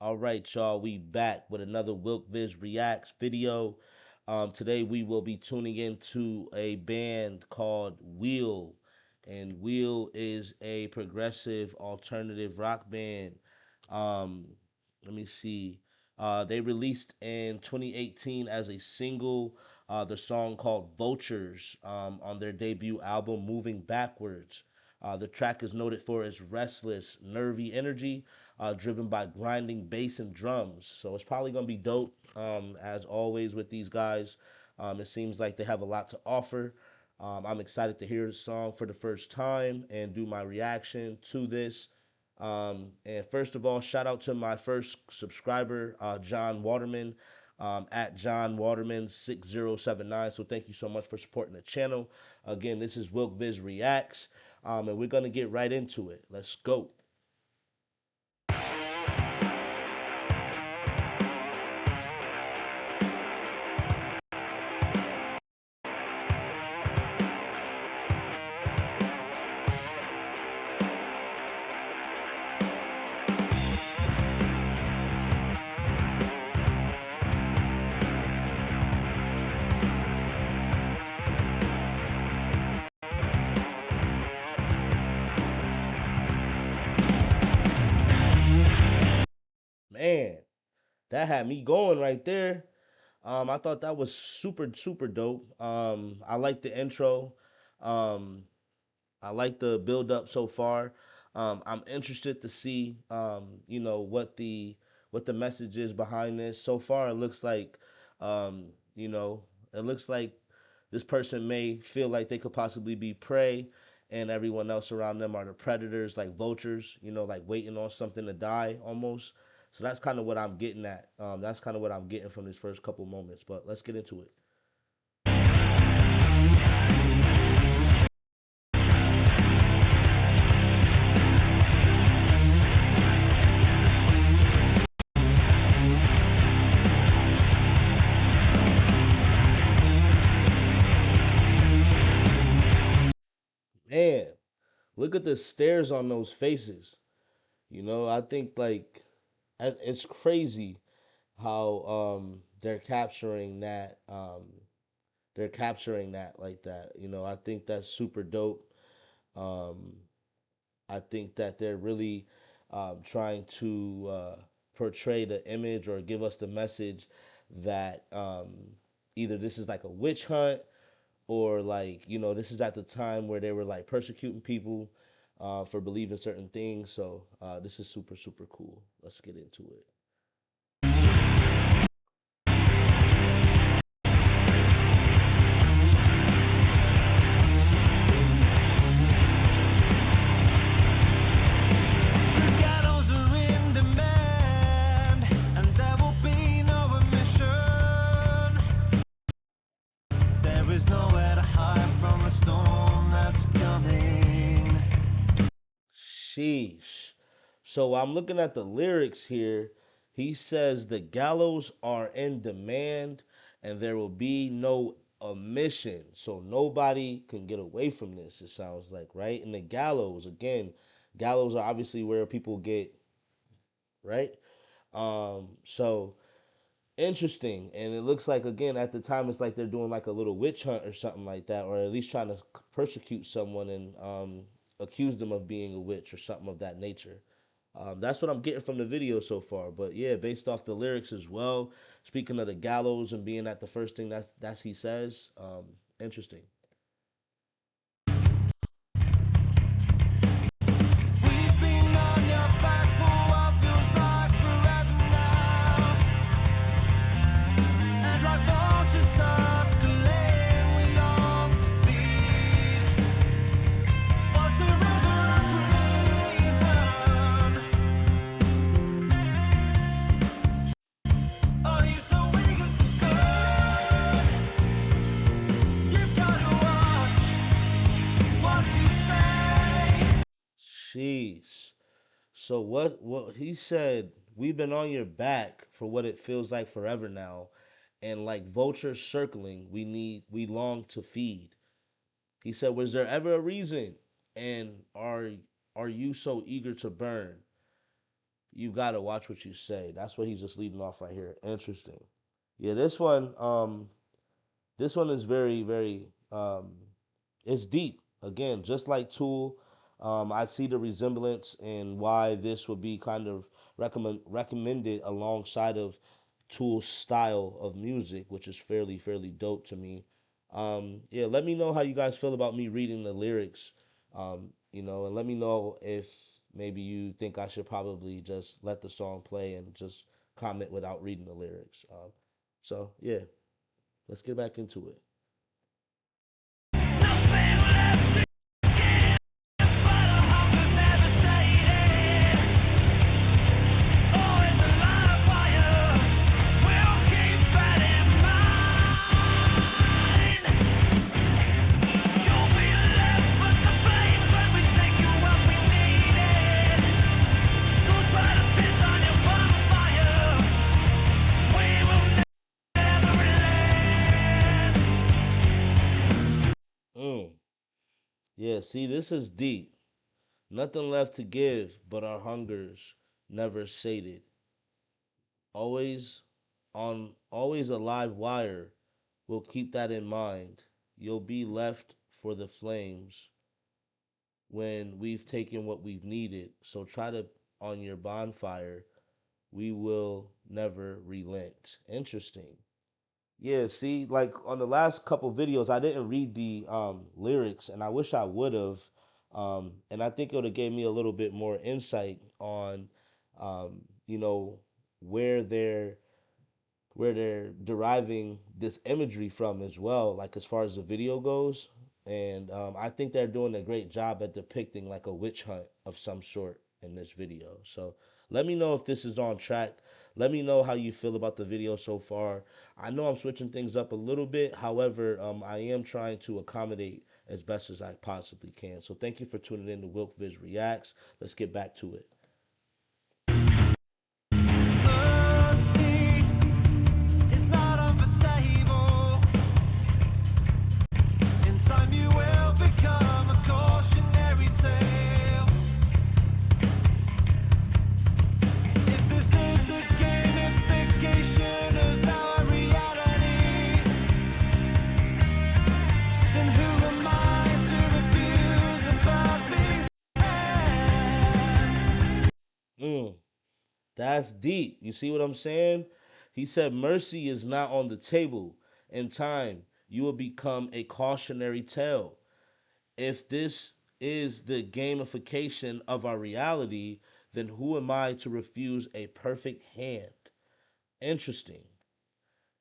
All right, y'all, we back with another Wilk Viz Reacts video. Today we will be tuning into a band called Wheel, and Wheel is a progressive alternative rock band. Um, Let me see. They released in 2018 as a single the song called Vultures on their debut album Moving Backwards. The track is noted for its restless, nervy energy, driven by grinding bass and drums. So it's probably gonna be dope. As always with these guys, it seems like they have a lot to offer. I'm excited to hear the song for the first time and do my reaction to this. And first of all, shout out to my first subscriber, John Waterman, at John Waterman 6079. So thank you so much for supporting the channel. Again, this is Wilk Viz Reacts, and we're gonna get right into it. Let's go. Man, that had me going right there. I thought that was super dope. I like the intro. Um, I like the build up so far. I'm interested to see, what the message is behind this. So far, it looks like, um, you know, it looks like this person may feel like they could possibly be prey, and everyone else around them are the predators, like vultures. Like waiting on something to die almost. So that's kind of what I'm getting at. That's kind of what I'm getting from this first couple moments. But let's get into it. Man, look at the stares on those faces. I think like it's crazy how they're capturing that like that. I think that's super dope. Um, I think that they're really trying to portray the image or give us the message that either this is like a witch hunt or like this is at the time where they were like persecuting people for believing certain things. So this is super cool. Let's get into it. Sheesh. So I'm looking at the lyrics here. He says the gallows are in demand and there will be no omission. So nobody can get away from this, it sounds like, right? And the gallows, again, gallows are obviously where people get, right? So interesting. And it looks like, again, at the time, it's like they're doing like a little witch hunt or something like that, or at least trying to persecute someone and accuse them of being a witch or something of that nature. That's what I'm getting from the video so far. But yeah, based off the lyrics as well. Speaking of the gallows and being at the first thing that's he says, interesting. Jeez. So what he said, we've been on your back for what it feels like forever now, and like vultures circling, we long to feed. He said, was there ever a reason? And are you so eager to burn? You gotta watch what you say. That's what he's just leading off right here. Interesting. Yeah, this one is very, very, it's deep. Again, just like Tool, I see the resemblance and why this would be kind of recommended alongside of Tool's style of music, which is fairly dope to me. Yeah, let me know how you guys feel about me reading the lyrics, and let me know if maybe you think I should probably just let the song play and just comment without reading the lyrics. So yeah, let's get back into it. Mm. Yeah, see, this is deep. Nothing left to give but our hungers never sated. Always always a live wire. We'll keep that in mind. You'll be left for the flames when we've taken what we've needed. So try to on your bonfire. We will never relent. Interesting. Yeah, see, like on the last couple videos, I didn't read the lyrics, and I wish I would have. And I think it would have gave me a little bit more insight on, um, you know, where they're where they're deriving this imagery from as well, like as far as the video goes. And I think they're doing a great job at depicting like a witch hunt of some sort in this video. So let me know if this is on track. Let me know how you feel about the video so far. I know I'm switching things up a little bit. However, I am trying to accommodate as best as I possibly can. So thank you for tuning in to Wilk Viz Reacts. Let's get back to it. Mm. That's deep. You see what I'm saying? He said, mercy is not on the table. In time, you will become a cautionary tale. If this is the gamification of our reality, then who am I to refuse a perfect hand? Interesting.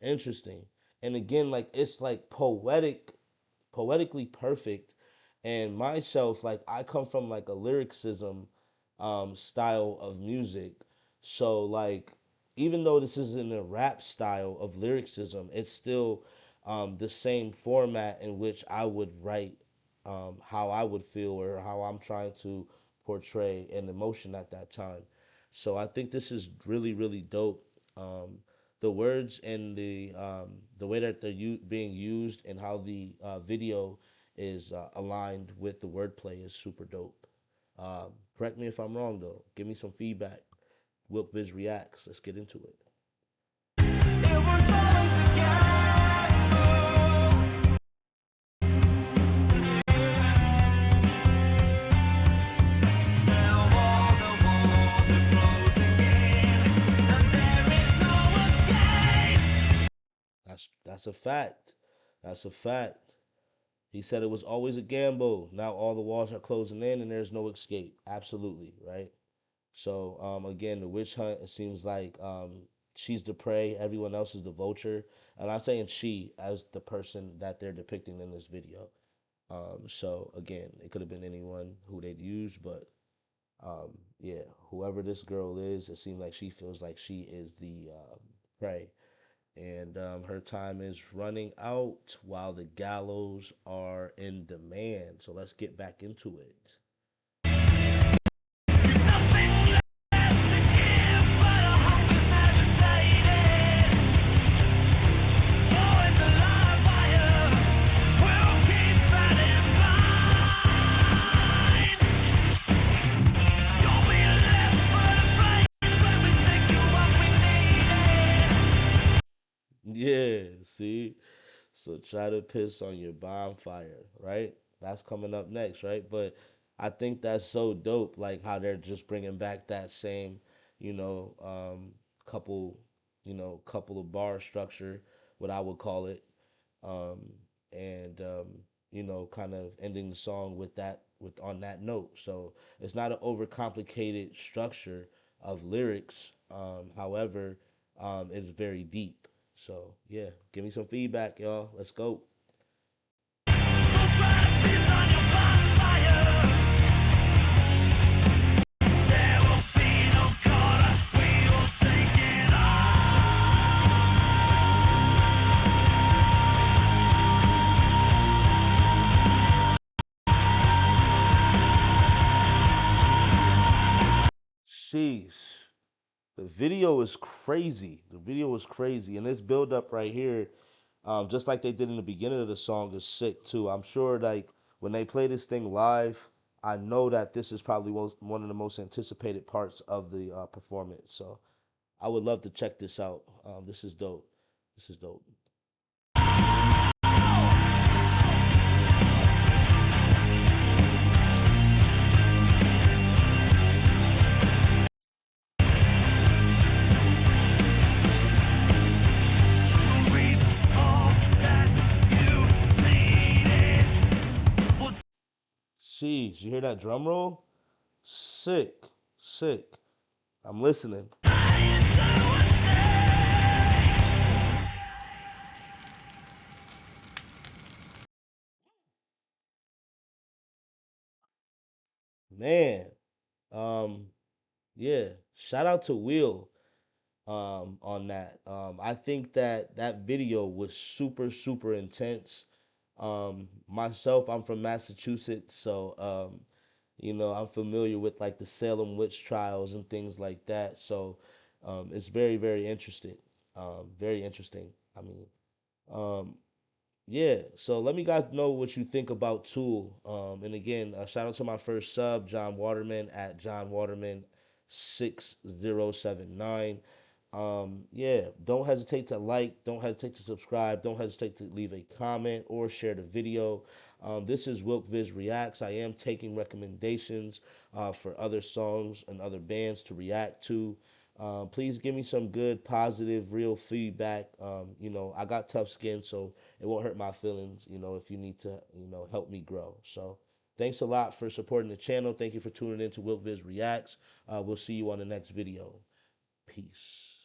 Interesting. And again, like it's like poetically perfect. And myself, like I come from like a lyricism style of music. So like even though this isn't a rap style of lyricism, it's still the same format in which I would write how I would feel or how I'm trying to portray an emotion at that time. So I think this is really dope. The words and the way that they're being used and how the video is aligned with the wordplay is super dope. Correct me if I'm wrong though. Give me some feedback. Wilk Viz reacts. Let's get into it. That's a fact. That's a fact. He said it was always a gamble. Now all the walls are closing in and there's no escape. Absolutely, right? So again, the witch hunt. It seems like she's the prey. Everyone else is the vulture. And I'm saying she as the person that they're depicting in this video. So again, it could have been anyone who they'd used, but yeah, whoever this girl is, it seems like she feels like she is the prey, and her time is running out while the gallows are in demand. So let's get back into it. See? So try to piss on your bonfire, right? That's coming up next, right? But I think that's so dope, like how they're just bringing back that same, you know, couple, couple of bar structure, what I would call it, um, and kind of ending the song with that, with on that note. So it's not an overcomplicated structure of lyrics. However, it's very deep. So yeah, give me some feedback, y'all. Let's go. Sheesh. The video is crazy. The video is crazy, and this build up right here, just like they did in the beginning of the song, is sick too. I'm sure, like when they play this thing live, I know that this is probably one of the most anticipated parts of the performance. So I would love to check this out. This is dope. This is dope. Jeez, you hear that drum roll? Sick, sick. I'm listening. Man, um, yeah. Shout out to Will on that. I think that that video was super super intense. Myself, I'm from Massachusetts, so I'm familiar with like the Salem witch trials and things like that. So it's very very interesting. Very interesting. I mean, um, yeah, so let me guys know what you think about Tool. And again, shout out to my first sub, John Waterman at John Waterman 6079. Yeah, don't hesitate to like, don't hesitate to subscribe, don't hesitate to leave a comment or share the video. This is Wilkviz Reacts. I am taking recommendations for other songs and other bands to react to. Please give me some good, positive, real feedback. I got tough skin, so it won't hurt my feelings, if you need to, help me grow. So thanks a lot for supporting the channel. Thank you for tuning in to Wilkviz Reacts. We'll see you on the next video. Peace.